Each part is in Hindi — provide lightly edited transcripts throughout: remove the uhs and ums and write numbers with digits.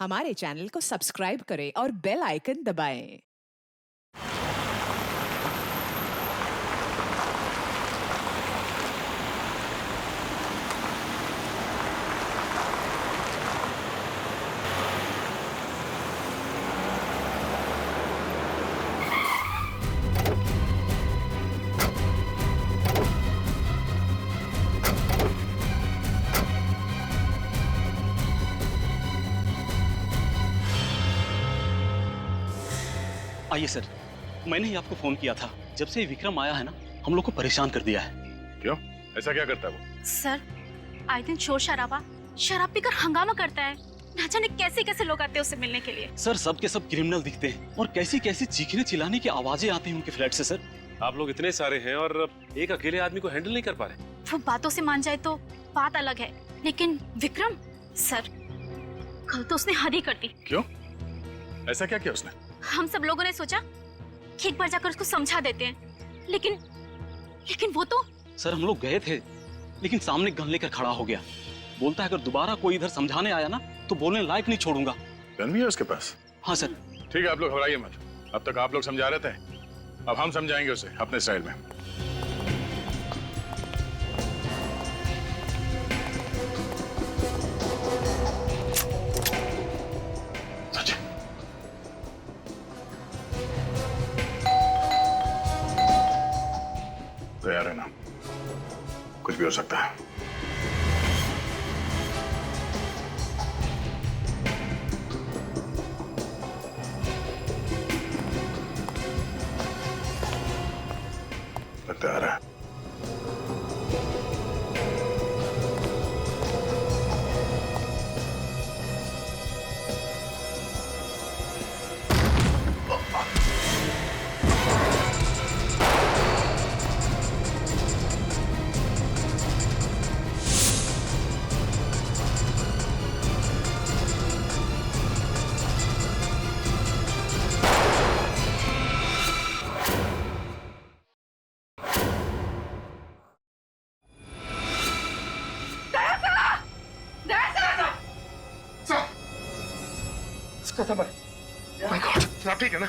हमारे चैनल को सब्सक्राइब करें और बेल आइकन दबाएं। आइए सर, मैंने ही आपको फोन किया था। जब से विक्रम आया है ना, हम लोग को परेशान कर दिया है। क्यों? ऐसा क्या करता है वो? सर, आए दिन शोर शराब पीकर हंगामा करता है। ना जाने कैसे कैसे लोग आते हैं उससे मिलने के लिए। सर, सब के सब क्रिमिनल दिखते हैं और कैसी कैसी चीखने चिल्लाने की आवाजें आती हैं उनके फ्लैट से। सर, आप लोग इतने सारे हैं और एक अकेले आदमी को हैंडल नहीं कर पा रहे। वो बातों से मान जाए तो बात अलग है, लेकिन विक्रम सर, कल तो उसने हद ही कर दी। क्यों? ऐसा क्या किया उसने? हम सब लोगों ने सोचा कि एक बार जाकर उसको समझा देते हैं, लेकिन वो तो। सर, हम लोग गए थे, लेकिन सामने गन लेकर खड़ा हो गया। बोलता है अगर दोबारा कोई इधर समझाने आया ना तो बोलने लायक नहीं छोड़ूंगा। गन भी है उसके पास? हाँ सर। ठीक है, आप लोग घबराइए मत। अब तक आप लोग समझा रहे थे, अब हम समझाएंगे उसे अपने स्टाइल में। तैयार है ना? कुछ भी हो सकता है। तैयार है। आप ठीक है ना?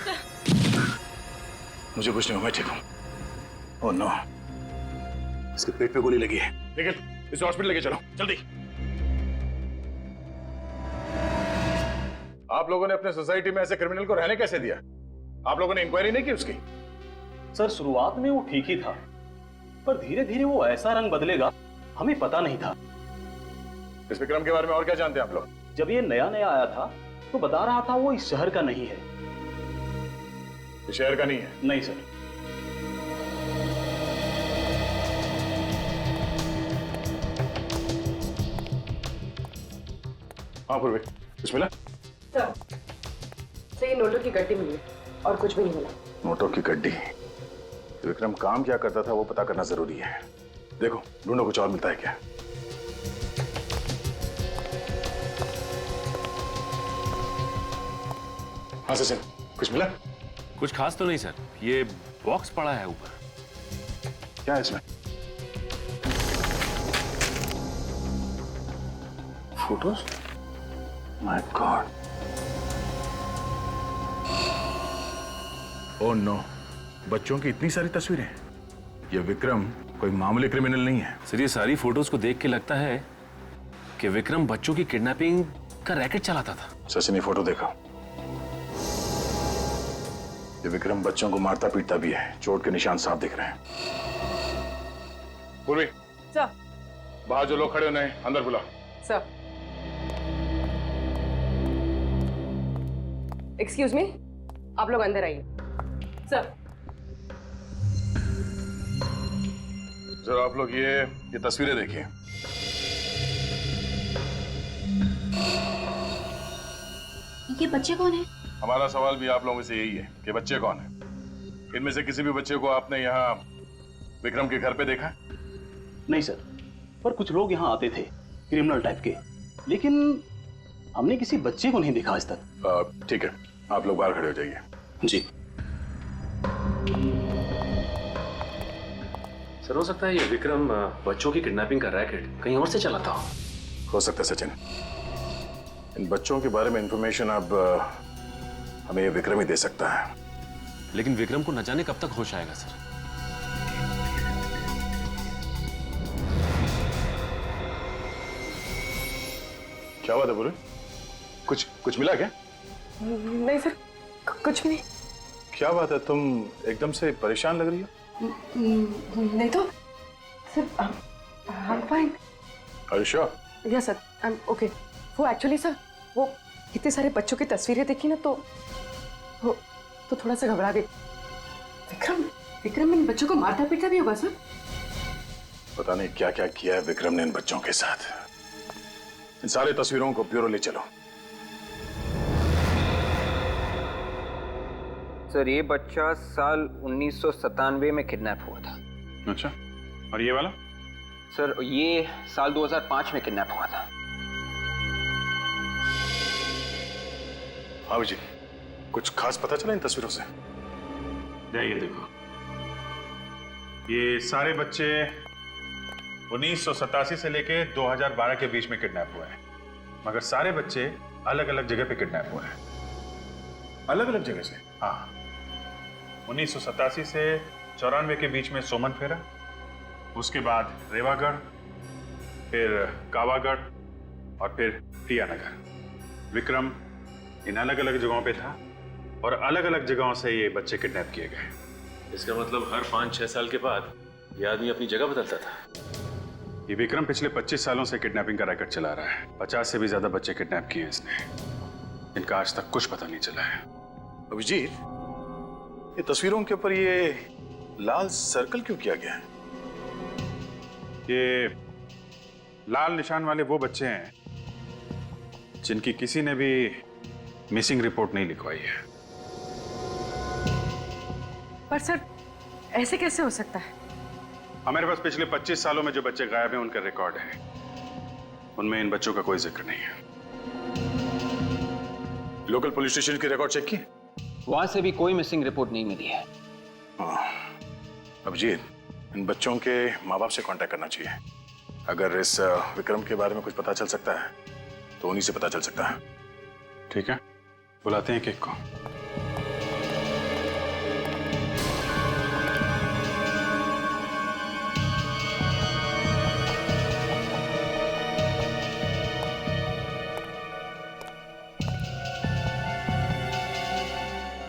मुझे कुछ नहीं हुआ, मैं ठीक हूँ। ओह नो, इसके पेट पे गोली लगी है। लेकिन इसे हॉस्पिटल लेके चलो जल्दी। आप लोगों ने अपने सोसाइटी में ऐसे क्रिमिनल को रहने कैसे दिया? आप लोगों ने इंक्वायरी नहीं की उसकी? सर, शुरुआत में वो ठीक ही था, पर धीरे धीरे वो ऐसा रंग बदलेगा हमें पता नहीं था। इस विक्रम के बारे में और क्या जानते हैं आप लोग? जब ये नया नया आया था तो बता रहा था वो इस शहर का नहीं है। इस शहर का नहीं है? नहीं सर। हाँ पूर्वी, कुछ मिला? सर, ये नोटों की गड्डी मिली और कुछ भी नहीं मिला। नोटों की गड्डी? विक्रम काम क्या करता था वो पता करना जरूरी है। देखो, ढूंढो कुछ और मिलता है क्या। हाँ सचिन, कुछ मिला? कुछ खास तो नहीं सर, ये बॉक्स पड़ा है ऊपर। क्या है इसमें? Photos? My god. Oh no, बच्चों की इतनी सारी तस्वीरें। ये विक्रम कोई मामूली क्रिमिनल नहीं है। सर, ये सारी फोटोज को देख के लगता है कि विक्रम बच्चों की किडनैपिंग का रैकेट चलाता था। सचिन, ये फोटो देखो। ये विक्रम बच्चों को मारता पीटता भी है, चोट के निशान साफ दिख रहे हैं। पूर्वी, सर। बाहर जो लोग खड़े हुए हैं अंदर बुला। सर, एक्सक्यूज मी, आप लोग अंदर आइए। सर, जरा आप लोग ये तस्वीरें देखिए। ये बच्चे कौन है? हमारा सवाल भी आप लोगों से यही है कि बच्चे कौन हैं? इनमें से किसी भी बच्चे को आपने यहाँ विक्रम के घर पे देखा है? नहीं सर, पर कुछ लोग यहाँ आते थे क्रिमिनल टाइप के, लेकिन हमने किसी बच्चे को नहीं देखा आज तक। ठीक है, आप लोग बाहर खड़े हो जाइए। जी सर, हो सकता है ये विक्रम बच्चों की किडनैपिंग का रैकेट कहीं और से चलाता हो। हो सकता है सचिन, इन बच्चों के बारे में इंफॉर्मेशन अब हमें ये विक्रम ही दे सकता है। लेकिन विक्रम को न जाने कब तक होश आएगा सर। क्या बात है बुरे? कुछ मिला क्या? नहीं सर, कुछ भी नहीं। क्या बात है, तुम एकदम से परेशान लग रही हो? नहीं तो sir, I am fine. Are you sure? Yes sir, I am okay. वो एक्चुअली सर, वो इतने सारे बच्चों की तस्वीरें देखी ना तो थोड़ा सा घबरा गई। विक्रम इन बच्चों को मारता पीटता भी होगा सर? पता नहीं क्या क्या किया है विक्रम ने इन बच्चों के साथ। इन सारे तस्वीरों को ब्यूरो ले चलो। सर ये बच्चा साल 1997 में किडनैप हुआ था। अच्छा, और ये वाला? सर ये साल 2005 में किडनैप हुआ था। हाँ जी, कुछ खास पता चला इन तस्वीरों से? ये देखो, ये सारे बच्चे 1987 से लेके 2012 के बीच में किडनैप हुए हैं, मगर सारे बच्चे अलग अलग जगह पे किडनैप हुए हैं। अलग अलग जगह से? हाँ, 1987 से 94 के बीच में सोमन फेरा, उसके बाद रेवागढ़, फिर कावागढ़ और फिर प्रियानगर। विक्रम इन अलग अलग जगहों पे था और अलग अलग जगहों से ये बच्चे किडनैप किए गए। इसका मतलब हर 5-6 साल के बाद ये आदमी अपनी जगह बदलता था। ये विक्रम पिछले 25 सालों से किडनैपिंग का रैकेट चला रहा है। 50 से भी ज्यादा बच्चे किडनैप किए इसने। इनका आज तक कुछ पता नहीं चला है। अभिजीत, ये तस्वीरों के ऊपर ये लाल सर्कल क्यों किया गया है? ये लाल निशान वाले वो बच्चे हैं जिनकी किसी ने भी मिसिंग रिपोर्ट नहीं लिखवाई है। पर सर ऐसे कैसे हो सकता है? हमारे पास पिछले 25 सालों में जो बच्चे गायब हैं उनका रिकॉर्ड है, उनमें इन बच्चों का कोई जिक्र नहीं है। लोकल पुलिस स्टेशन की रिकॉर्ड चेक की? वहां से भी कोई मिसिंग रिपोर्ट नहीं मिली है। अभिजीत, इन बच्चों के माँ बाप से कांटेक्ट करना चाहिए। अगर इस विक्रम के बारे में कुछ पता चल सकता है तो उन्हीं से पता चल सकता है। ठीक है, बुलाते हैं केक को।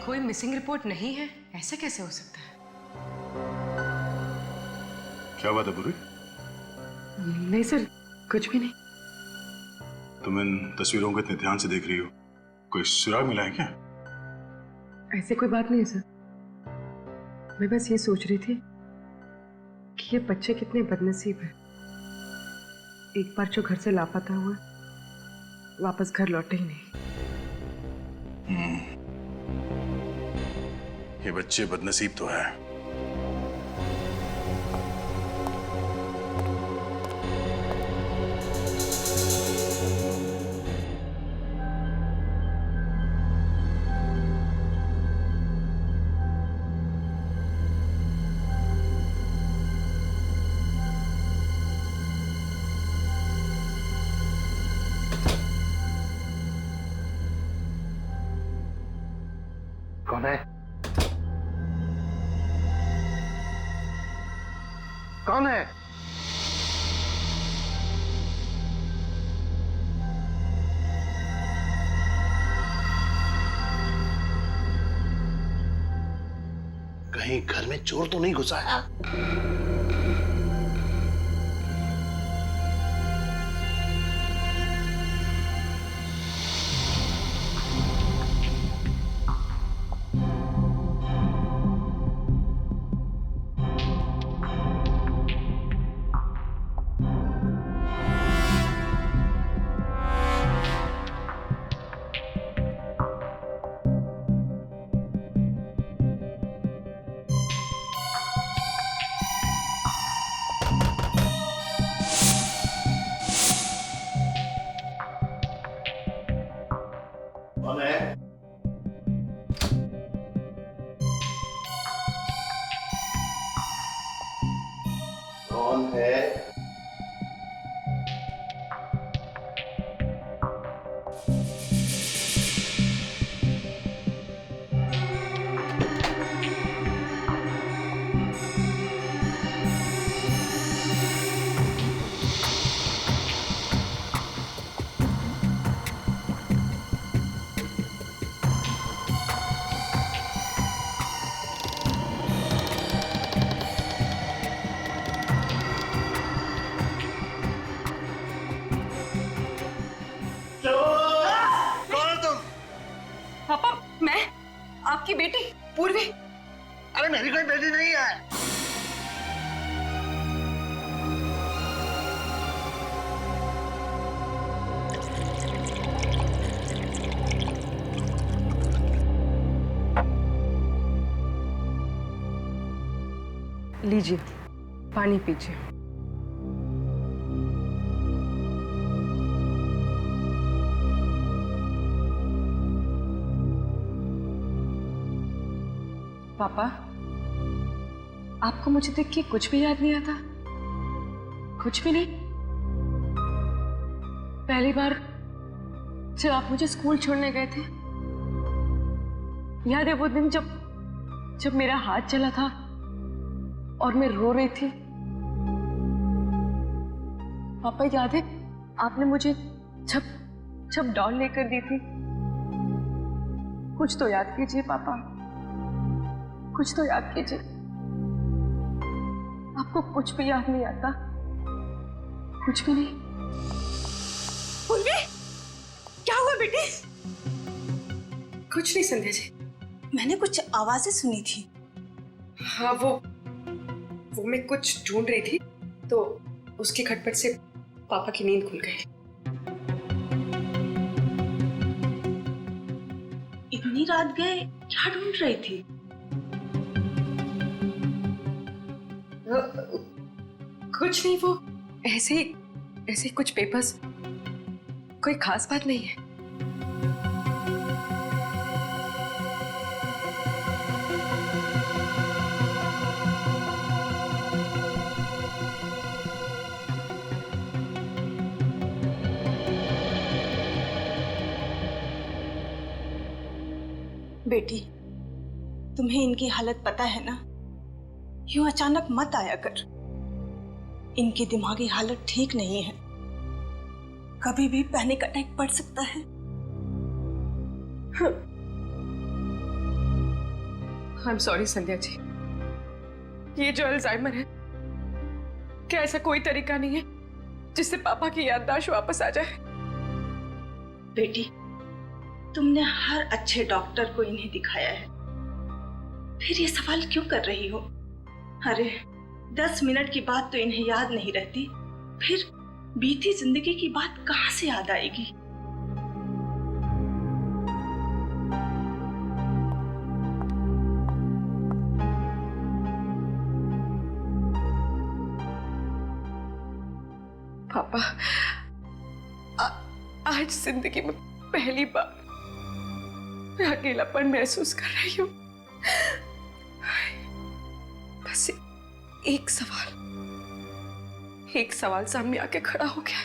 कोई मिसिंग रिपोर्ट नहीं है, ऐसा कैसे हो सकता है? क्या बात है बुरी? नहीं सर, कुछ भी नहीं। तुम इन तस्वीरों को इतने ध्यान से देख रही हो, कोई सुराग मिला है क्या? ऐसे कोई बात नहीं है सर। मैं बस ये सोच रही थी कि ये बच्चे कितने बदनसीब हैं। एक बार जो घर से लापता हुआ, वापस घर लौटे ही नहीं। ये बच्चे बदनसीब तो है। कौन है? कौन है? कहीं घर में चोर तो नहीं घुसा है? आपकी बेटी पूर्वी? अरे मेरी कोई बेटी नहीं है। लीजिए, पानी पीजिए। पापा, आपको मुझे देख के कुछ भी याद नहीं आता? कुछ भी नहीं? पहली बार जब आप मुझे स्कूल छोड़ने गए थे, याद है वो दिन जब मेरा हाथ चला था और मैं रो रही थी? पापा, याद है आपने मुझे जब डॉल लेकर दी थी? कुछ तो याद कीजिए पापा, कुछ तो याद कीजिए। आपको कुछ भी याद नहीं आता? कुछ भी नहीं? पूर्वी, क्या हुआ बेटी? कुछ नहीं संध्या जी। मैंने कुछ आवाजें सुनी थी। हाँ, वो मैं कुछ ढूंढ रही थी तो उसकी खटपट से पापा की नींद खुल गई। इतनी रात गए क्या ढूंढ रही थी? कुछ नहीं, वो ऐसे ही कुछ पेपर्स, कोई खास बात नहीं है। बेटी, तुम्हें इनकी हालत पता है ना? यूं अचानक मत आया कर। इनकी दिमागी हालत ठीक नहीं है, कभी भी पैनिक अटैक पड़ सकता है। I am sorry Sandhya ji, ये जो अल्जाइमर है, क्या ऐसा कोई तरीका नहीं है जिससे पापा की याददाश्त वापस आ जाए? बेटी, तुमने हर अच्छे डॉक्टर को इन्हें दिखाया है, फिर ये सवाल क्यों कर रही हो? अरे 10 मिनट की बात तो इन्हें याद नहीं रहती, फिर बीती जिंदगी की बात कहां से याद आएगी? पापा, आज जिंदगी में पहली बार मैं अकेलापन महसूस कर रही हूँ। बस एक सवाल सामने आके खड़ा हो गया।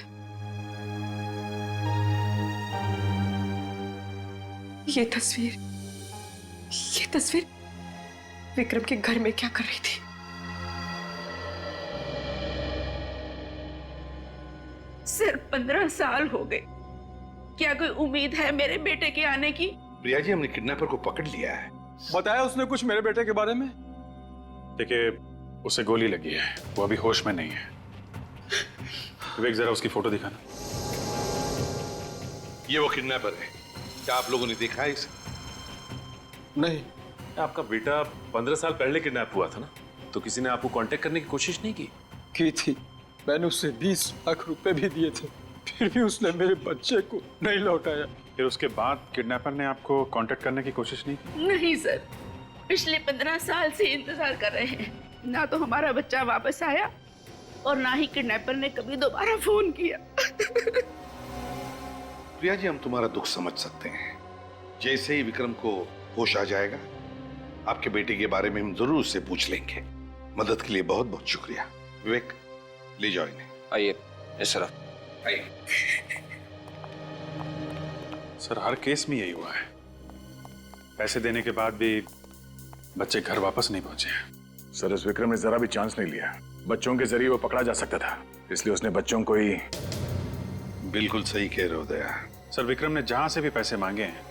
ये तस्वीर विक्रम के घर में क्या कर रही थी? सिर्फ 15 साल हो गए, क्या कोई उम्मीद है मेरे बेटे के आने की? प्रिया जी, हमने किडनैपर को पकड़ लिया है। बताया उसने कुछ मेरे बेटे के बारे में? देखिए, उसे गोली लगी है, वो अभी होश में नहीं है। विवेक, जरा उसकी फोटो दिखाना। ये वो किडनैपर है, क्या आप लोगों ने देखा है इसे? नहीं। आपका बेटा 15 साल पहले किडनैप हुआ था ना, तो किसी ने आपको कांटेक्ट करने की कोशिश नहीं की थी? मैंने उसे 20 लाख रुपए भी दिए थे, फिर भी उसने मेरे बच्चे को नहीं लौटाया। फिर उसके बाद किडनैपर ने आपको कांटेक्ट करने की कोशिश नहीं की? नहीं सर, पिछले 15 साल से इंतजार कर रहे हैं। ना तो हमारा बच्चा वापस आया और ना ही किडनैपर ने कभी दोबारा फोन किया। प्रिया जी, हम तुम्हारा दुख समझ सकते हैं। जैसे ही विक्रम को होश आ जाएगा, आपके बेटे के बारे में हम जरूर उससे पूछ लेंगे। मदद के लिए बहुत बहुत शुक्रिया। विवेक, ले जाओ इन्हें। आइए इस तरफ आइए। सर, हर केस में यही हुआ है, पैसे देने के बाद भी बच्चे घर वापस नहीं पहुंचे। सर, इस विक्रम ने जरा भी चांस नहीं लिया। बच्चों के जरिए वो पकड़ा जा सकता था, इसलिए उसने बच्चों को ही। बिल्कुल सही कह रहे हो दया। सर, विक्रम ने जहां से भी पैसे मांगे हैं,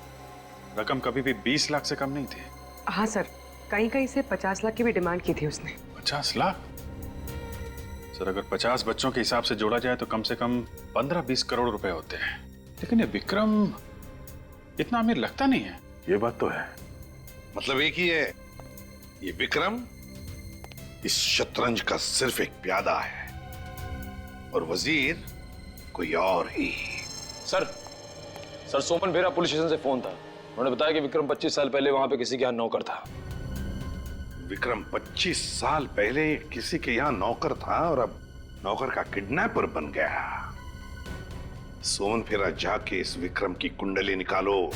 रकम कभी भी 20 लाख से कम नहीं थी। हाँ सर, कहीं से 50 लाख की भी डिमांड की थी उसने। 50 लाख? सर, अगर 50 बच्चों के हिसाब से जोड़ा जाए तो कम से कम 15-20 करोड़ रुपए होते हैं। लेकिन ये विक्रम इतना अमीर लगता नहीं है। ये बात तो है, मतलब एक ही है, ये विक्रम इस शतरंज का सिर्फ एक प्यादा है और वजीर कोई और ही। सर सोमन फेरा पुलिस स्टेशन से फोन था। उन्होंने बताया कि विक्रम 25 साल पहले वहां पे किसी के यहाँ नौकर था। विक्रम 25 साल पहले किसी के यहाँ नौकर था और अब नौकर का किडनैपर बन गया। सोमन फेरा जाके इस विक्रम की कुंडली निकालो।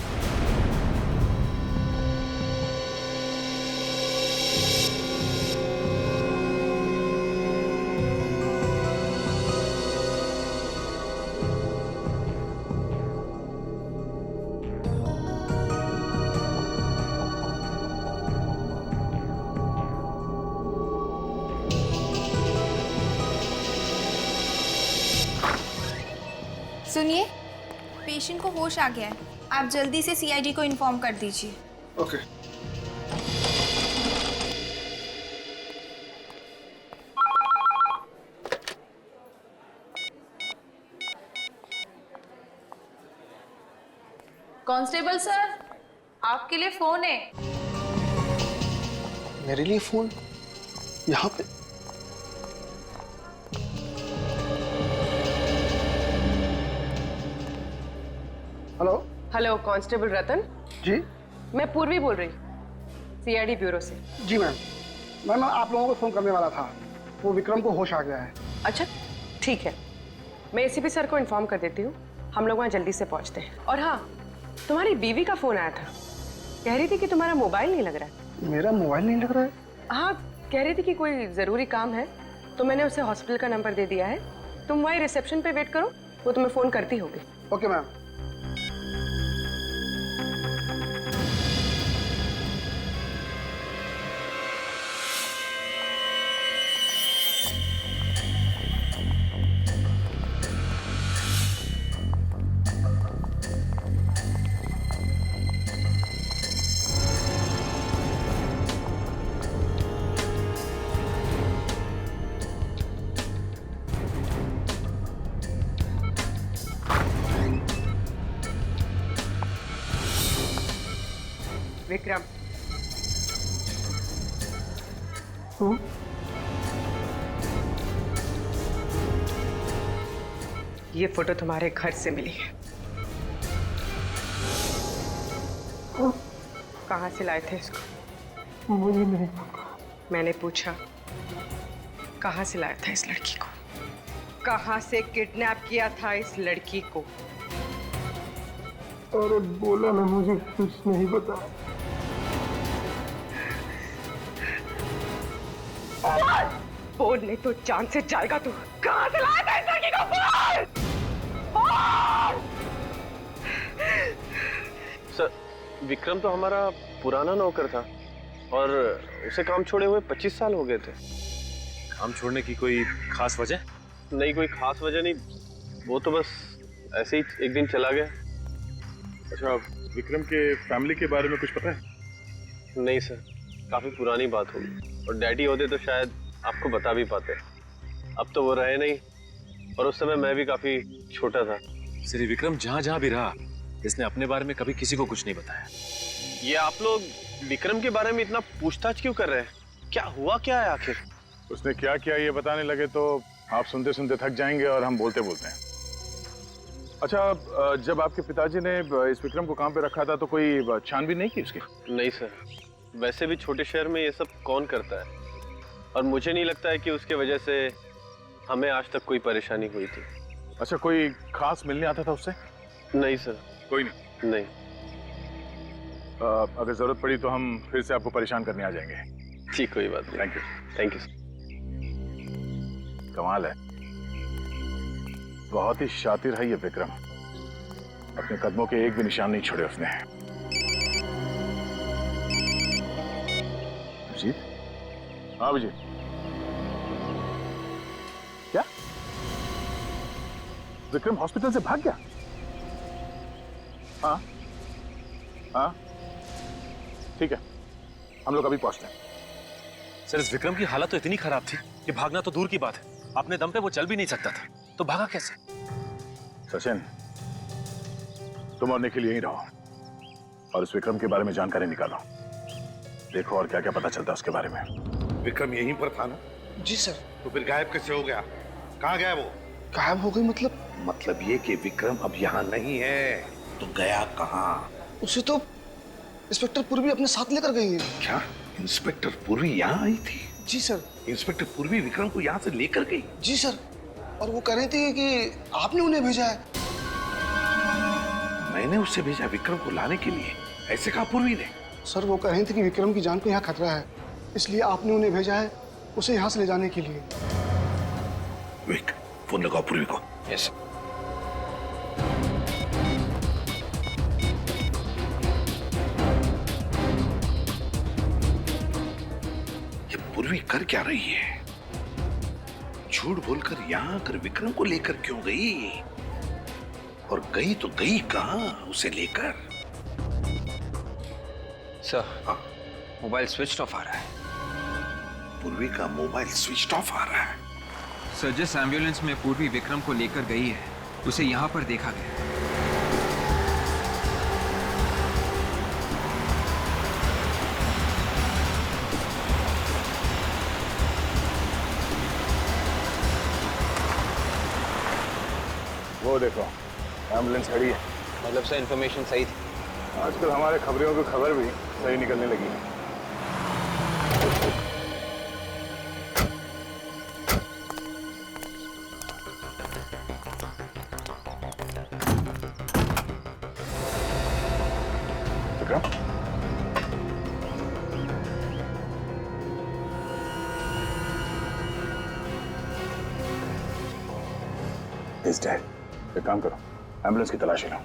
सुनिए, पेशेंट को होश आ गया है। आप जल्दी से सीआईडी को इन्फॉर्म कर दीजिए। ओके। कांस्टेबल सर, आपके लिए फोन है। मेरे लिए फोन? यहाँ पे? हेलो। हेलो, कांस्टेबल रतन? जी। मैं पूर्वी बोल रही, सीआईडी ब्यूरो से। जी मैम। मैम आप लोगों को फोन करने वाला था, वो विक्रम को होश आ गया है। अच्छा ठीक है, मैं एसीपी सर को इन्फॉर्म कर देती हूँ। हम लोग वहाँ जल्दी से पहुँचते हैं। और हाँ, तुम्हारी बीवी का फोन आया था, कह रही थी कि तुम्हारा मोबाइल नहीं लग रहा है। मेरा मोबाइल नहीं लग रहा है? हाँ, कह रही थी कि कोई जरूरी काम है, तो मैंने उसे हॉस्पिटल का नंबर दे दिया है। तुम वही रिसेप्शन पे वेट करो, वो तुम्हें फोन करती होगी। Okay ma'am. विक्रम, ये फोटो तुम्हारे घर से मिली है। कहाँ से लाए थे इसको? मुझे नहीं पता। मैंने पूछा, कहाँ से लाया था इस लड़की को? कहाँ से किडनैप किया था इस लड़की को? अरे बोला ना, मुझे कुछ नहीं पता। बोल नहीं तो जान से जाएगा तू। कहाँ से लाया था इस लड़की को? बोल! सर, विक्रम तो हमारा पुराना नौकर था और उसे काम छोड़े हुए 25 साल हो गए थे। काम छोड़ने की कोई खास वजह? नहीं, कोई खास वजह नहीं, वो तो बस ऐसे ही एक दिन चला गया। अच्छा, विक्रम के फैमिली के बारे में कुछ पता है? नहीं सर, काफी पुरानी बात होगी, और डैडी होते तो शायद आपको बता भी पाते। अब तो वो रहे नहीं, और उस समय मैं भी काफी छोटा था। श्री विक्रम जहाँ भी रहा, इसने अपने बारे में कभी किसी को कुछ नहीं बताया। ये आप लोग विक्रम के बारे में इतना पूछताछ क्यों कर रहे हैं? क्या हुआ क्या है आखिर? उसने क्या किया ये बताने लगे तो आप सुनते सुनते थक जाएंगे और हम बोलते बोलते हैं। अच्छा, जब आपके पिताजी ने इस विक्रम को काम पे रखा था तो कोई छानबीन नहीं की उसकी? नहीं सर, वैसे भी छोटे शहर में ये सब कौन करता है, और मुझे नहीं लगता है कि उसके वजह से हमें आज तक कोई परेशानी हुई थी। अच्छा, कोई खास मिलने आता था उससे? नहीं सर। कोई नहीं? नहीं। अगर जरूरत पड़ी तो हम फिर से आपको परेशान करने आ जाएंगे। जी कोई बात नहीं। Thank you. Thank you sir. कमाल है, बहुत ही शातिर है ये विक्रम। अपने कदमों के एक भी निशान नहीं छोड़े उसने। अभिजीत? हाँ अभिजीत, क्या विक्रम हॉस्पिटल से भाग गया? हाँ हाँ ठीक है, हम लोग अभी पहुंचते हैं। सर, इस विक्रम की हालत तो इतनी खराब थी कि भागना तो दूर की बात है, अपने दम पे वो चल भी नहीं सकता था, तो भागा कैसे? सचिन, तुम और निखिल यहीं रहो और इस विक्रम के बारे में जानकारी निकालो। देखो और क्या क्या पता चलता है उसके बारे में। विक्रम यहीं पर था ना? जी सर। तो फिर गायब कैसे हो गया? कहाँ गया वो? गायब हो गई मतलब? मतलब ये कि विक्रम अब यहाँ नहीं है, तो गया कहाँ? उसे तो इंस्पेक्टर पूर्वी अपने साथ लेकर गई है। क्या इंस्पेक्टर पूर्वी यहाँ आई थी? जी सर। इंस्पेक्टर पूर्वी विक्रम को यहाँ से लेकर गई? जी सर, और वो कह रही थी कि आपने उन्हें भेजा है। मैंने उसे भेजा विक्रम को लाने के लिए, ऐसे कहा पूर्वी ने? सर वो कह रही थी कि विक्रम की जान को यहाँ खतरा है, इसलिए आपने उन्हें भेजा है उसे यहाँ से ले जाने के लिए। विक, फोन लगाओ पूर्वी को। यस। ये पूर्वी कर क्या रही है? झूठ बोलकर यहाँ आकर विक्रम को लेकर क्यों गई? और गई तो गई कहाँ उसे लेकर? सर, मोबाइल स्विच ऑफ आ रहा है। पूर्वी का मोबाइल स्विच ऑफ आ रहा है? सर, जिस एम्बुलेंस में पूर्वी विक्रम को लेकर गई है उसे यहाँ पर देखा गया। वो देखो एम्बुलेंस खड़ी है। मतलब सर इन्फॉर्मेशन सही थी? आजकल हमारे खबरियों की खबर भी सही निकलने लगी है। He's dead. एक काम करो, एम्बुलेंस की तलाशी लो।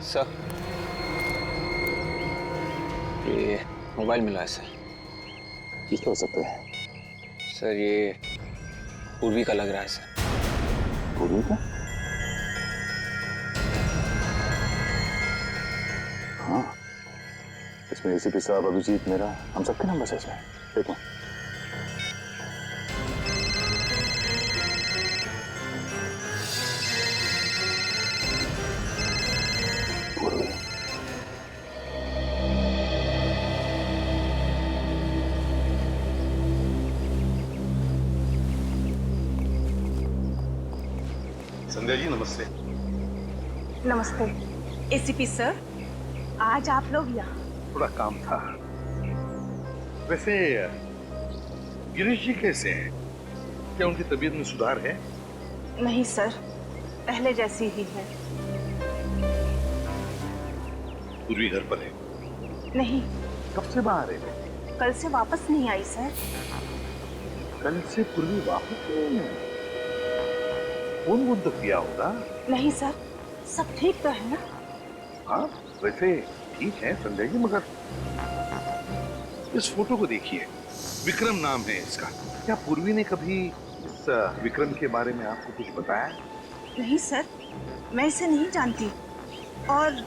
सर, ये मोबाइल मिला है सर। किसका हो सकता है? सर ये पूर्वी का लग रहा है सर। पूर्वी का? हाँ, इसमें एसीपी साहब, अभिजीत, मेरा, हम सबके नंबर है इसमें। देखो संध्या जी नमस्ते। नमस्ते। एसीपी सर, आज आप लोग यहाँ? थोड़ा काम था। वैसे गिरीश जी कैसे हैं? क्या उनकी तबीयत में सुधार है? नहीं सर, पहले जैसी ही है। पूर्वी घर पर है? नहीं। कब से बाहर है? कल से वापस नहीं आई सर। कल से पूर्वी वापस नहीं है? फोन वोन तो किया होगा? नहीं सर, सब ठीक तो है ना? हाँ वैसे ठीक है संजय जी, मगर इस फोटो को देखिए, विक्रम नाम है इसका। क्या पूर्वी ने कभी इस विक्रम के बारे में आपको कुछ बताया? नहीं सर, मैं इसे नहीं जानती और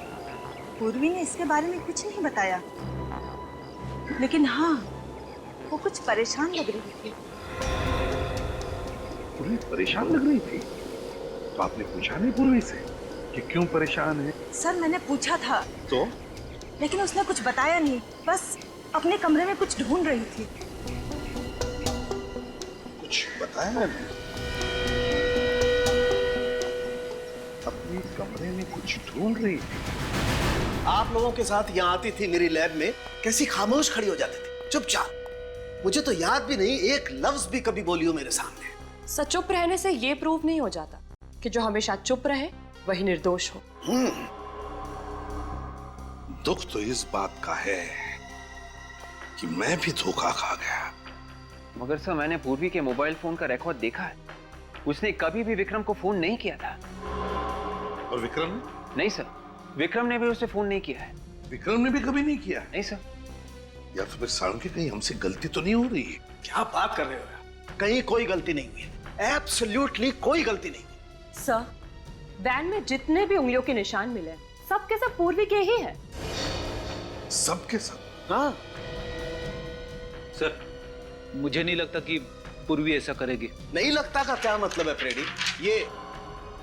पूर्वी ने इसके बारे में कुछ नहीं बताया। लेकिन हाँ, वो कुछ परेशान लग रही थी। पूर्वी परेशान लग रही थी? तो आपने पूछा नहीं पूर्वी से कि क्यों परेशान है? सर मैंने पूछा था तो? लेकिन उसने कुछ बताया नहीं, बस अपने कमरे में कुछ ढूंढ रही थी। कुछ बताया नहीं? अपने कमरे में कुछ ढूंढ रही थी? आप लोगों के साथ यहाँ आती थी मेरी लैब में, कैसी खामोश खड़ी हो जाती थी, चुपचाप। मुझे तो याद भी नहीं एक लफ्ज भी कभी बोली हो मेरे सामने। सच चुप रहने से ये प्रूव नहीं हो जाता कि जो हमेशा चुप रहे वही निर्दोष हो। दुख तो इस बात का है कि मैं भी धोखा खा गया। मगर सर मैंने पूर्वी के मोबाइल फोन का रिकॉर्ड देखा है, उसने कभी भी विक्रम को फोन नहीं किया था। और विक्रम ने? नहीं सर, विक्रम ने भी उसे फोन नहीं किया है। विक्रम ने भी कभी नहीं किया? नहीं सर। या तो फिर साळुंखे कहीं हमसे गलती तो नहीं हो रही है? क्या बात कर रहे हो? कहीं कोई गलती नहीं हुई, एब्सोल्युटली कोई गलती नहीं। सर, वैन में जितने भी उंगलियों के निशान मिले सब के सब पूर्वी के ही है। सब के सब? हाँ सर, मुझे नहीं लगता कि पूर्वी ऐसा करेगी। नहीं लगता का क्या मतलब है फ्रेडी?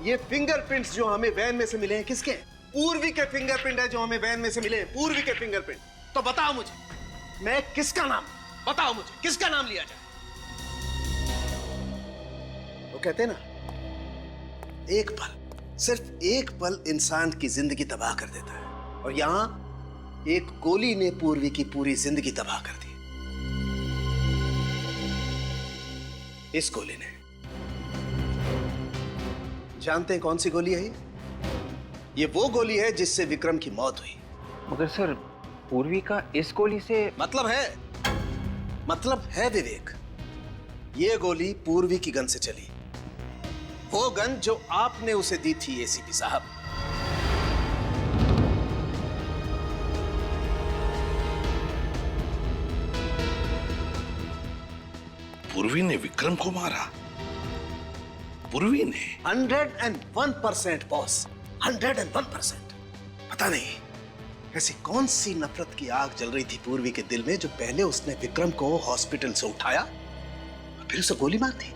ये फिंगरप्रिंट्स जो हमें वैन में से मिले हैं किसके हैं? पूर्वी के फिंगरप्रिंट है जो हमें वैन में से मिले हैं, पूर्वी के फिंगरप्रिंट। तो बताओ मुझे, मैं किसका नाम, बताओ मुझे किसका नाम लिया जाए? वो कहते हैं ना, एक पल, सिर्फ एक पल इंसान की जिंदगी तबाह कर देता है, और यहां एक गोली ने पूर्वी की पूरी जिंदगी तबाह कर दी। इस गोली ने, जानते हैं कौन सी गोली है ये वो गोली है जिससे विक्रम की मौत हुई। मगर सर, पूर्वी का इस गोली से मतलब है विवेक, ये गोली पूर्वी की गन से चली, वो गन जो आपने उसे दी थी एसीपी साहब। पूर्वी ने विक्रम को मारा? पूर्वी ने? 101% बॉस, 101%। पता नहीं ऐसी कौन सी नफरत की आग जल रही थी पूर्वी के दिल में जो पहले उसने विक्रम को हॉस्पिटल से उठाया और फिर उसे गोली मार दी।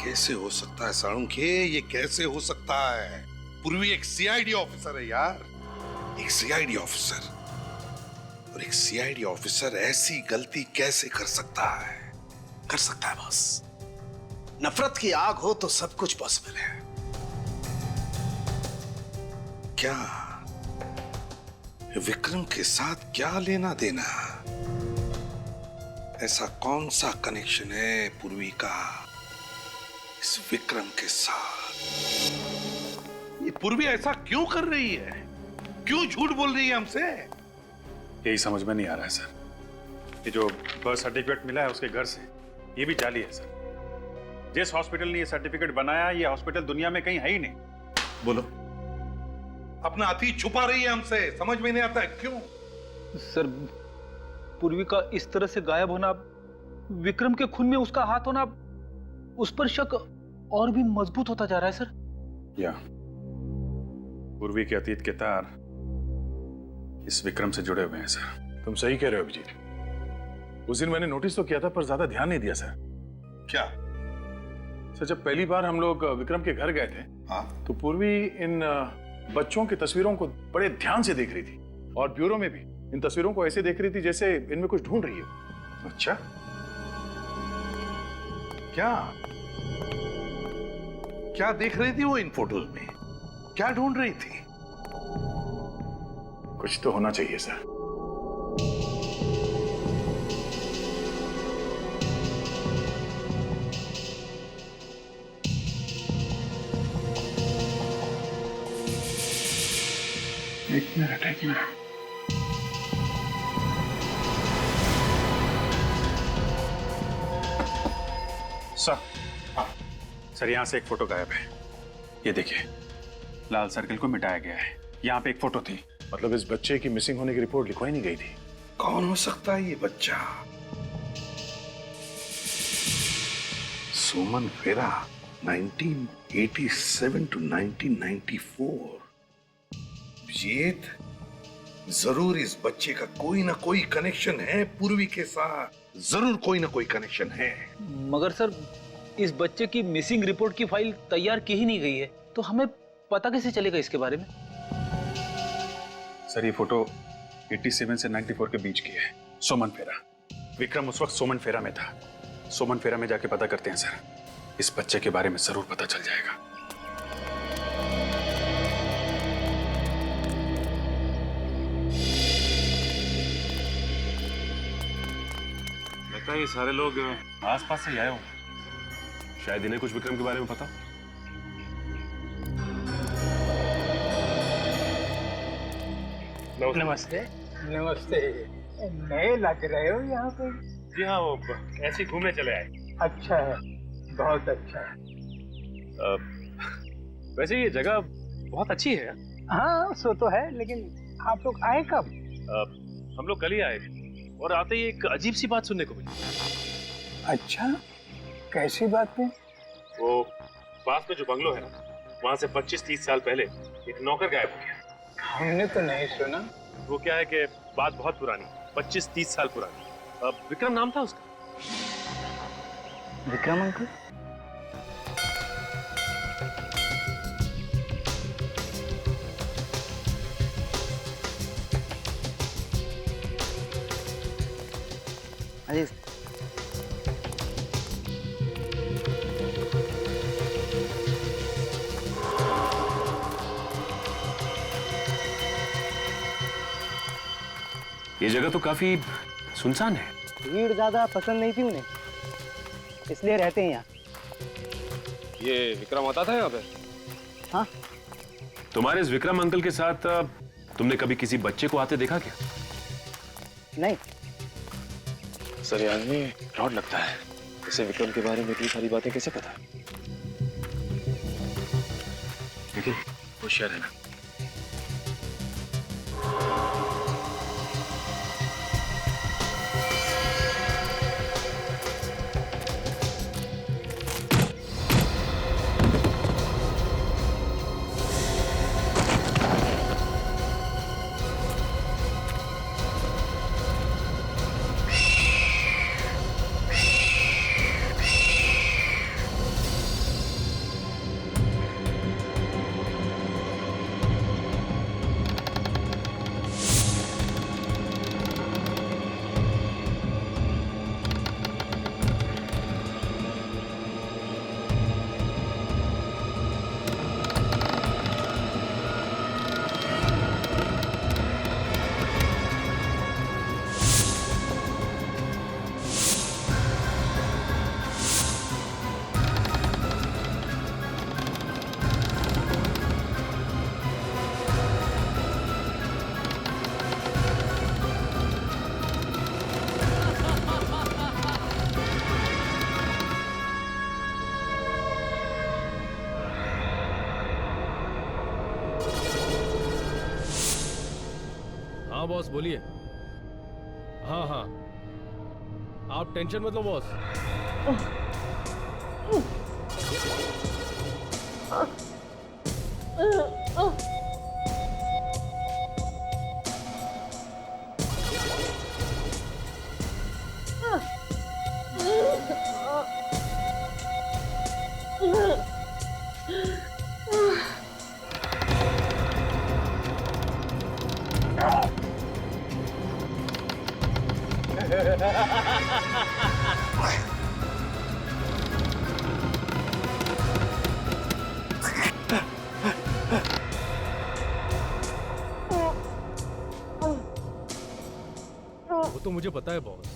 कैसे हो सकता है साळुंखे, ये कैसे हो सकता है? पूर्वी एक सीआईडी ऑफिसर है यार, एक सीआईडी ऑफिसर, और एक सीआईडी ऑफिसर ऐसी गलती कैसे कर सकता है? कर सकता है बॉस, नफरत की आग हो तो सब कुछ पॉसिबल है। क्या विक्रम के साथ क्या लेना देना? ऐसा कौन सा कनेक्शन है पूर्वी का इस विक्रम के साथ? ये पूर्वी ऐसा क्यों कर रही है? क्यों झूठ बोल रही है हमसे? यही समझ में नहीं आ रहा है सर। ये जो बर्थ सर्टिफिकेट मिला है उसके घर से, ये भी जाली है सर। जिस हॉस्पिटल ने ये सर्टिफिकेट बनाया, ये हॉस्पिटल दुनिया में कहीं है ही नहीं। बोलो, अपना अतीत छुपा रही है हमसे, समझ में नहीं आता है क्यों? सर, पूर्वी का इस तरह से गायब होना, विक्रम के खून में उसका हाथ होना, उस पर शक और भी मजबूत होता जा रहा है सर। या पूर्वी के अतीत के तार इस विक्रम से जुड़े हुए हैं सर। तुम सही कह रहे हो अभिजीत। उस दिन मैंने नोटिस तो किया था पर ज्यादा ध्यान नहीं दिया सर। क्या सर, जब पहली बार हम लोग विक्रम के घर गए थे, हाँ, तो पूर्वी इन बच्चों की तस्वीरों को बड़े ध्यान से देख रही थी, और ब्यूरो में भी इन तस्वीरों को ऐसे देख रही थी जैसे इनमें कुछ ढूंढ रही है। अच्छा, क्या देख रही थी वो इन फोटोज में? क्या ढूंढ रही थी? कुछ तो होना चाहिए सर। एक मिनट। सर, यहाँ से एक फोटो गायब है। ये देखिए, लाल सर्कल को मिटाया गया है। यहाँ पे एक फोटो थी। मतलब इस बच्चे की मिसिंग होने की रिपोर्ट लिखवाई नहीं गई थी। कौन हो सकता है ये बच्चा? सुमन फेरा, 1987 to 1994। अभिजीत, जरूर इस बच्चे का कोई ना कोई कनेक्शन है पूर्वी के साथ, जरूर कोई ना कोई कनेक्शन है। मगर सर, इस बच्चे की मिसिंग रिपोर्ट की फाइल तैयार की ही नहीं गई है, तो हमें पता कैसे चलेगा इसके बारे में? सर, ये फोटो 87 से 94 के बीच की है। सोमन फेरा, विक्रम उस वक्त सोमन फेरा में था। सोमन फेरा में जाके पता करते हैं सर, इस बच्चे के बारे में जरूर पता चल जाएगा। लगता है ये सारे लोग आसपास से आए हो, शायद इन्हें कुछ विक्रम के बारे में पता। नमस्ते। नए लग रहे हो यहाँ पे? जी हाँ, वो ऐसे घूमने चले आए। अच्छा है, बहुत अच्छा है। वैसे ये जगह बहुत अच्छी है। हाँ, सो तो है, लेकिन आप लोग आए कब? हम लोग कल ही आए और आते ही एक अजीब सी बात सुनने को मिली। अच्छा, कैसी बात है? वो पास में जो बंगलो है ना, वहाँ से 25-30 साल पहले एक नौकर गायब हो गया। हमने तो नहीं सुना। वो क्या है कि बात बहुत पुरानी, 25-30 साल पुरानी। विक्रम नाम था उसका। विक्रम अंकल? अरे ये जगह तो काफी सुनसान है। भीड़ ज्यादा पसंद नहीं थी उन्हें, इसलिए रहते हैं यहाँ। ये विक्रम आता था यहाँ पे? हाँ। तुम्हारे इस विक्रम अंकल के साथ तुमने कभी किसी बच्चे को आते देखा क्या? नहीं। सर, ये आदमी फ्रॉड लगता है। इसे विक्रम के बारे में इतनी सारी बातें कैसे पता? लेकिन होशियार है ना। हाँ बॉस बोलिए। हाँ हाँ, आप टेंशन मत लो बॉस। वो तो मुझे पता है बॉस,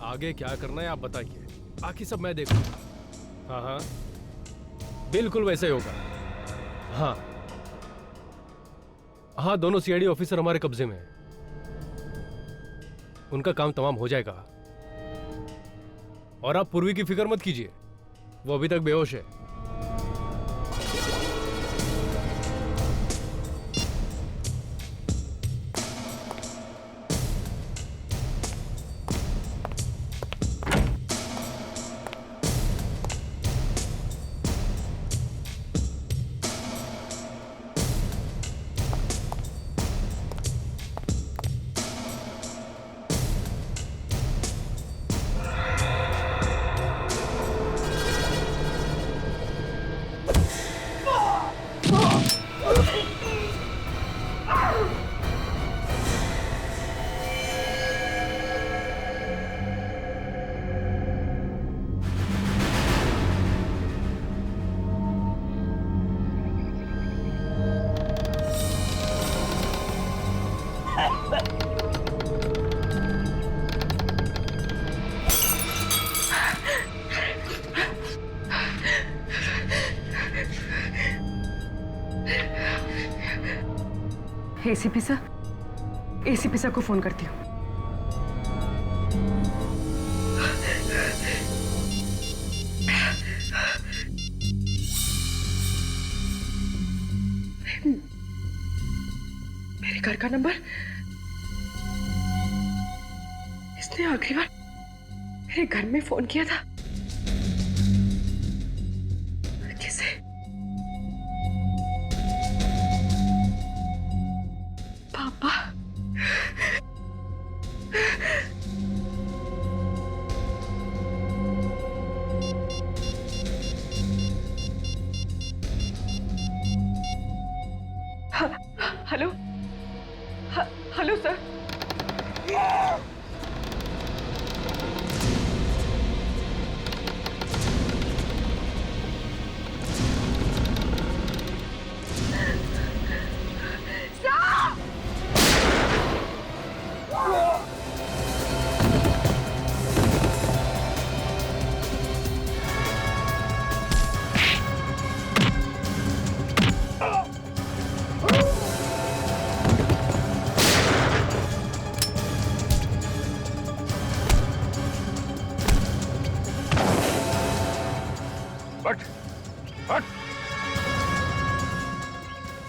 आगे क्या करना है आप बताइए, बाकी सब मैं देखूंगा। हाँ हाँ बिल्कुल वैसे ही होगा। हाँ हाँ, दोनों सीआईडी ऑफिसर हमारे कब्जे में हैं। उनका काम तमाम हो जाएगा। और आप पूर्वी की फिक्र मत कीजिए, वो अभी तक बेहोश है। एसीपी सर को फोन करती हूँ। मेरे घर का नंबर, इसने आखिरी बार मेरे घर में फोन किया था। किसे? पापा। हट हट।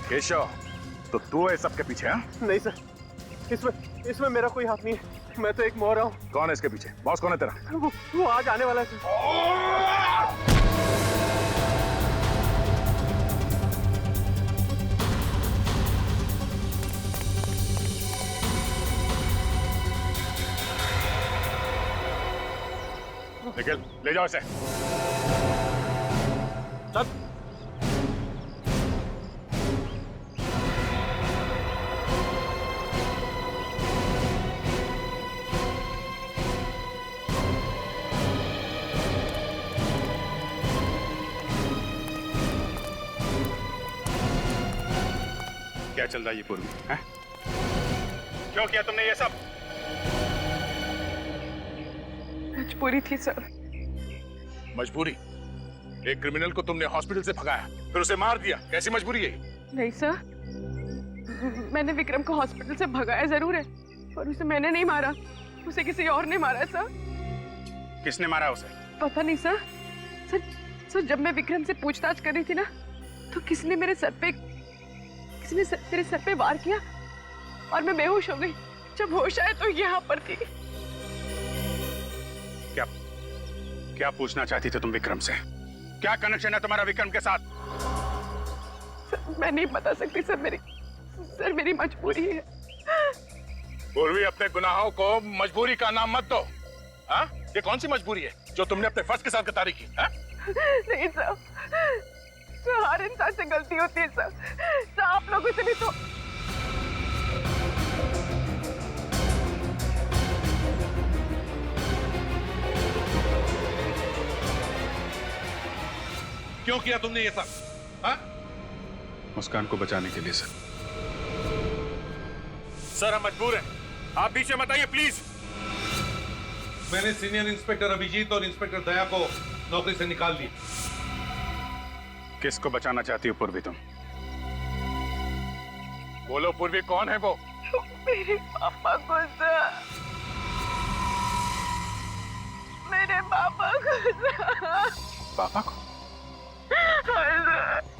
केशव, तो तू है सबके पीछे? हाँ नहीं सर, इसमें मेरा कोई हाथ नहीं है। मैं तो एक मोहरा हूँ। कौन है इसके पीछे? बॉस कौन है तेरा? वो आज आने वाला है सर। निखिल, ले जाओ इसे। चल। क्या चल रहा है ये पूर्वी? हैं? क्यों किया तुमने ये सब? मजबूरी थी सर। मजबूरी? एक क्रिमिनल को तुमने हॉस्पिटल से भगाया, फिर उसे मार दिया, कैसी मजबूरी है? नहीं सर, मैंने विक्रम को हॉस्पिटल से भगाया जरूर है, पर उसे मैंने नहीं मारा, उसे किसी और ने मारा सर। किसने मारा उसे? पता नहीं सर। सर जब मैं विक्रम से पूछताछ कर रही थी ना, तो किसी ने मेरे सर पे वार किया और मैं बेहोश हो गई। जब होश आया तो यहाँ पर थी। क्या पूछना चाहती थे तुम विक्रम से? क्या कनेक्शन है तुम्हारा विक्रम के साथ? सर, मैं नहीं बता सकती सर, मेरी मजबूरी है। पूर्वी, अपने गुनाहों को मजबूरी का नाम मत दो। हाँ? ये कौन सी मजबूरी है जो तुमने अपने फर्ज के साथ कतारी की? हाँ? नहीं सर, हर इंसान से गलती होती है सर। आप लोगों से भी तो। क्यों किया तुमने ये सब? हाँ? मुस्कान को बचाने के लिए सर। सर, हम मजबूर हैं, आप पीछे मत आइए प्लीज। मैंने सीनियर इंस्पेक्टर अभिजीत और इंस्पेक्टर दया को नौकरी से निकाल दिया। किसको बचाना चाहती हो पूर्वी तुम? बोलो पूर्वी, कौन है वो? मेरे पापा को सर, मेरे पापा को सर। पापा को?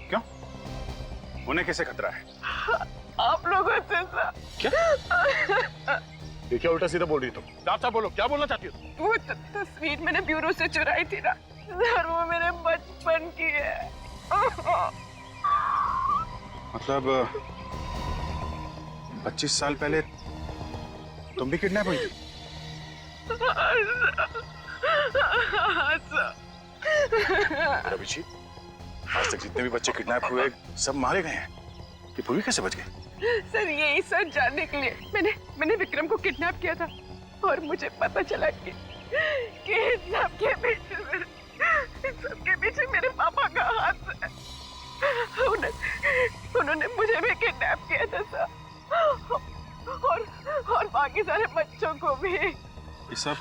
क्यों? उन्हें कैसे खतरा है? आप लोगों से सर। क्या? देखिए, उल्टा सीधा बोल रही तुम। साफ बोलो, क्या बोलना चाहती हो? वो तस्वीर मैंने ब्यूरो से चुराई थी ना सर, वो मेरे बचपन की है। मतलब 25 साल पहले तुम भी किडनैप हुई थी? अभिजीत, आज तक जितने भी बच्चे किडनैप हुए सब मारे गए हैं। ये पूर्वी कैसे बच गए? सर यही सच जानने के लिए मैंने विक्रम को किडनैप किया था, और मुझे पता चला कि सबके पीछे मेरे पापा का हाथ है। उन्होंने मुझे भी किडनैप किया था सर, और बाकी सारे बच्चों को भी। ये सब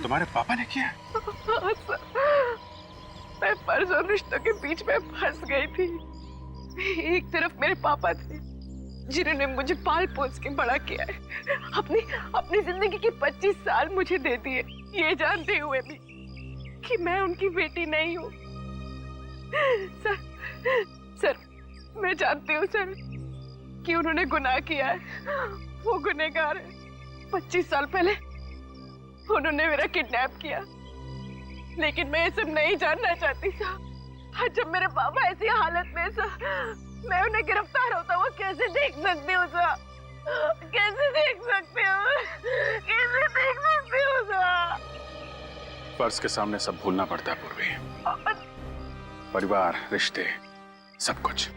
तुम्हारे पापा ने किया? हाँ सर, मैं फर्ज और रिश्तों के बीच में फंस गई थी। एक तरफ मेरे पापा थे जिन्होंने मुझे पाल पोस के बड़ा किया है, अपनी जिंदगी के 25 साल मुझे दे दिए, ये जानते हुए भी कि मैं उनकी बेटी नहीं हूँ। सर मैं जानती हूँ सर कि उन्होंने गुनाह किया है, वो गुनहगार है। 25 साल पहले उन्होंने मेरा किडनैप किया, लेकिन मैं ये सब नहीं जानना चाहती सर। जब मेरे पापा ऐसी हालत में सर, मैं उन्हें गिरफ्तार होता हुआ कैसे देख सकती हूँ सर? कैसे देख सकती हूँ? कैसे देख सकती हूँ सर? फर्ज के सामने सब भूलना पड़ता है पूर्वी। परिवार, रिश्ते, सब कुछ।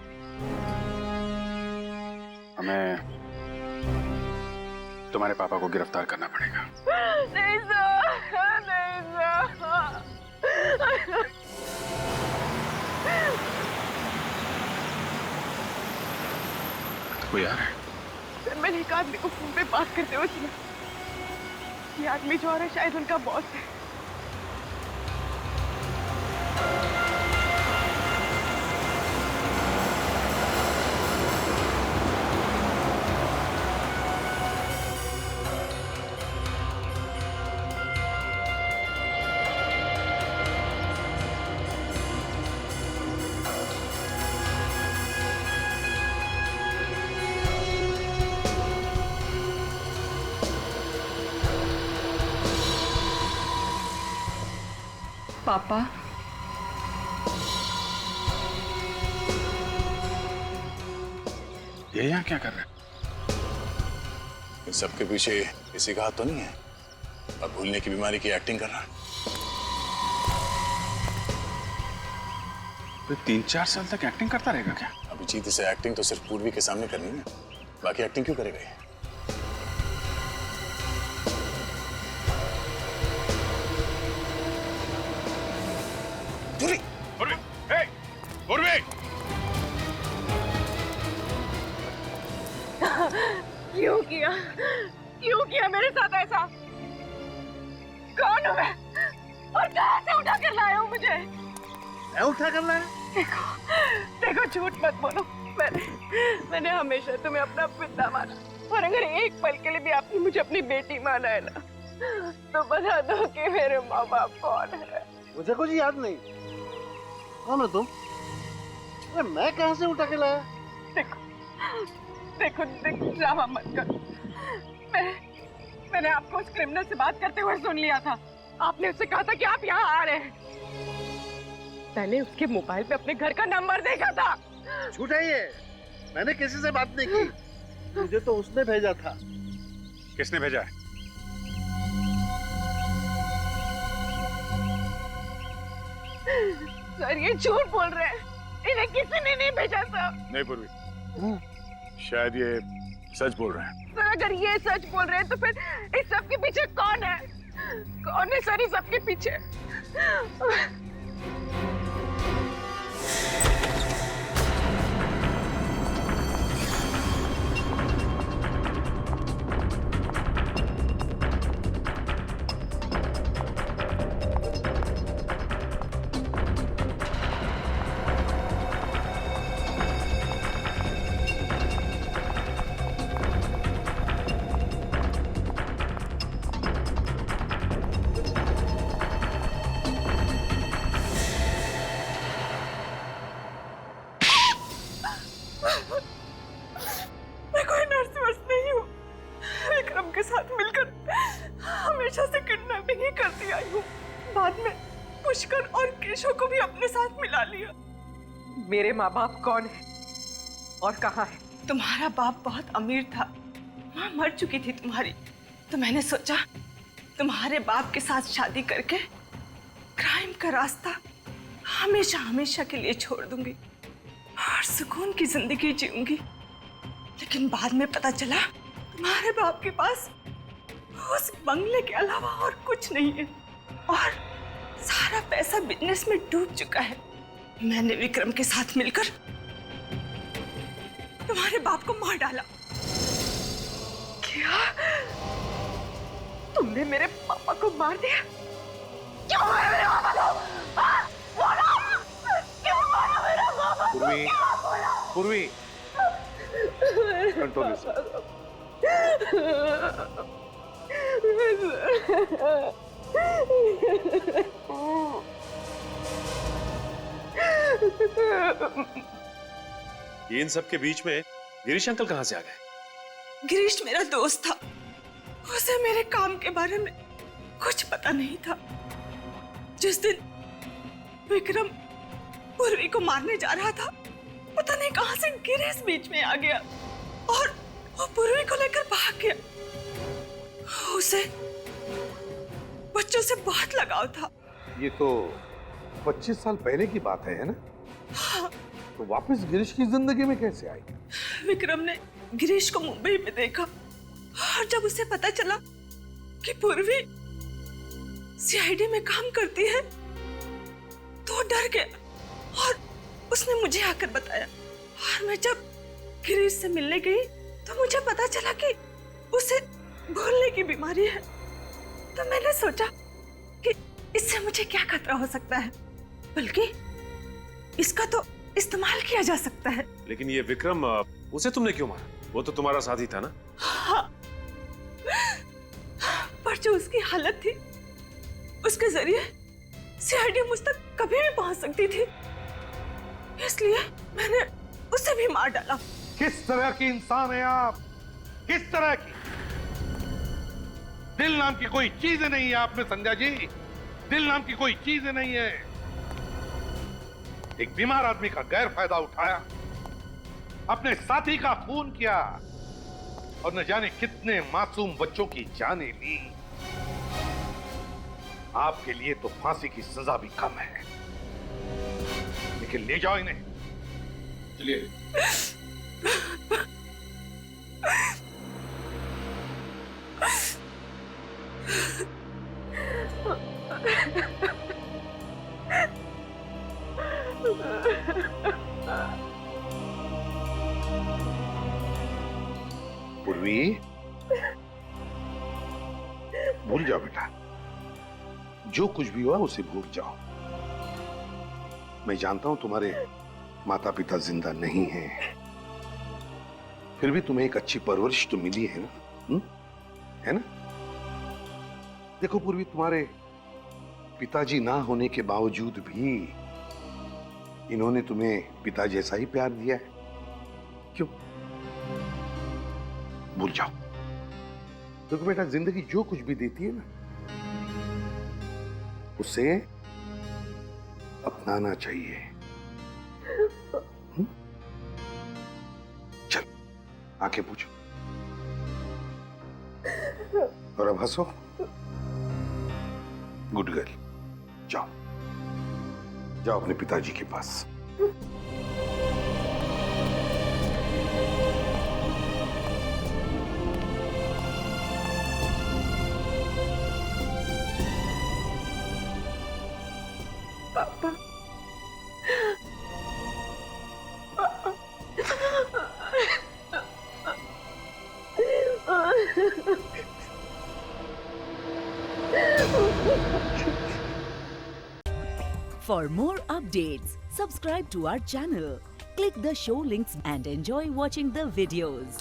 हमें तुम्हारे पापा को गिरफ्तार करना पड़ेगा। नहीं सर, नहीं सर। कोई आ रहा है? सर मैंने एक आदमी को फोन पे बात करते हुए सुना। ये आदमी जो आ रहा है शायद उनका बॉस है। पापा, ये यहाँ क्या कर रहे हैं? इन सबके पीछे किसी का हाथ तो नहीं है? अब भूलने की बीमारी की एक्टिंग कर रहा है। तो 3-4 साल तक एक्टिंग करता रहेगा क्या? अभिजीत इसे एक्टिंग तो सिर्फ पूर्वी के सामने करनी है, बाकी एक्टिंग क्यों करेगा ये? क्यों किया मेरे साथ ऐसा? कौन हूँ मैं और कहाँ से उठा कर लाए हो मुझे? मैं उठा कर लाया? देखो झूठ मत बोलो, मैंने हमेशा तुम्हें अपना पिता माना, और अगर एक पल के लिए भी आपने मुझे अपनी बेटी माना है ना, तो बता दो कि मेरे माँ बाप कौन है। मुझे कुछ याद नहीं। कौन हो तुम? अरे मैं कहाँ से उठा के लाया? देखो ड्रामा मत करो। मैंने आपको उस क्रिमिनल से बात करते हुए सुन लिया था। आपने उससे कहा था कि आप यहाँ आ रहे हैं। मैंने उसके मोबाइल पे अपने घर का नंबर देखा था। झूठ है ये। मैंने किसी से बात नहीं की। मुझे तो उसने भेजा था। किसने भेजा है? सर ये झूठ बोल रहे हैं, इन्हें किसी ने नहीं भेजा था। नहीं पूर्वी, शायद ये सच बोल रहे हैं। सर अगर ये सच बोल रहे हैं तो फिर इस सब के पीछे कौन है? कौन है सर इस सब के पीछे? मैं कोई नर्स वर्स नहीं हूँ। विक्रम के साथ मिलकर हमेशा से किडनैपिंग ही करती आई हूँ। बाद में पुष्कर और केशव को भी अपने साथ मिला लिया। मेरे माँ बाप कौन है और कहाँ है? तुम्हारा बाप बहुत अमीर था, माँ मर चुकी थी तुम्हारी, तो मैंने सोचा तुम्हारे बाप के साथ शादी करके क्राइम का रास्ता हमेशा हमेशा के लिए छोड़ दूंगी और सुकून की जिंदगी जीऊंगी। लेकिन बाद में पता चला तुम्हारे बाप के पास उस बंगले के अलावा और कुछ नहीं है और सारा पैसा बिजनेस में डूब चुका है। मैंने विक्रम के साथ मिलकर तुम्हारे बाप को मार डाला। क्या तुमने मेरे पापा को मार दिया? क्यों मारा मेरे पापा को? बोलो, क्यों मारा मेरे पापा को? पूर्वी, कंट्रोल योरसेल्फ। ये इन सब के बीच में गिरीश अंकल कहाँ से आ गए? गिरीश मेरा दोस्त था, उसे मेरे काम के बारे में कुछ पता नहीं था। जिस दिन विक्रम पूर्वी को मारने जा रहा था, पता नहीं कहां से गिरीश बीच में आ गया और वो पूर्वी को लेकर भाग गया। उसे बच्चों से बहुत लगाव था। ये तो 25 साल पहले की बात है ना? हाँ। तो वापस गिरीश की जिंदगी में कैसे आई? विक्रम ने गिरीश को मुंबई में देखा और जब उसे पता चला कि पूर्वी सीआईडी में काम करती है तो डर गया और उसने मुझे आकर बताया। और मैं जब गिरीश से मिलने गई तो मुझे पता चला कि उसे भूलने की बीमारी है। तो मैंने सोचा कि इससे मुझे क्या खतरा हो सकता है, बल्कि इसका तो इस्तेमाल किया जा सकता है। लेकिन ये विक्रम, उसे तुमने क्यों मारा? वो तो तुम्हारा साथी था ना? हाँ। पर जो उसकी हालत थी, उसके जरिए सीआईडी मुझ तक कभी भी पहुंच सकती थी, इसलिए मैंने उसे भी मार डाला। किस तरह की इंसान है आप? किस तरह की? दिल नाम की कोई चीज नहीं है आप में संध्या जी। दिल नाम की कोई चीज नहीं है। एक बीमार आदमी का गैर फायदा उठाया, अपने साथी का खून किया और न जाने कितने मासूम बच्चों की जानें ली। आपके लिए तो फांसी की सजा भी कम है, लेकिन ले जाओ इन्हें। चलिए। पूर्वी, भूल जाओ बेटा, जो कुछ भी हुआ उसे भूल जाओ। मैं जानता हूं तुम्हारे माता पिता जिंदा नहीं हैं, फिर भी तुम्हें एक अच्छी परवरिश तो मिली है ना, है ना? देखो पूर्वी, तुम्हारे पिताजी ना होने के बावजूद भी इन्होंने तुम्हें पिता जैसा ही प्यार दिया है। क्यों? भूल जाओ। देखो बेटा, जिंदगी जो कुछ भी देती है ना, उसे अपनाना चाहिए। चल, आंखें पूछो और अब हंसो। गुड गर्ल, जाओ जाओ अपने पिताजी के पास। पापा, For more updates, subscribe to our channel, click the show links and enjoy watching the videos.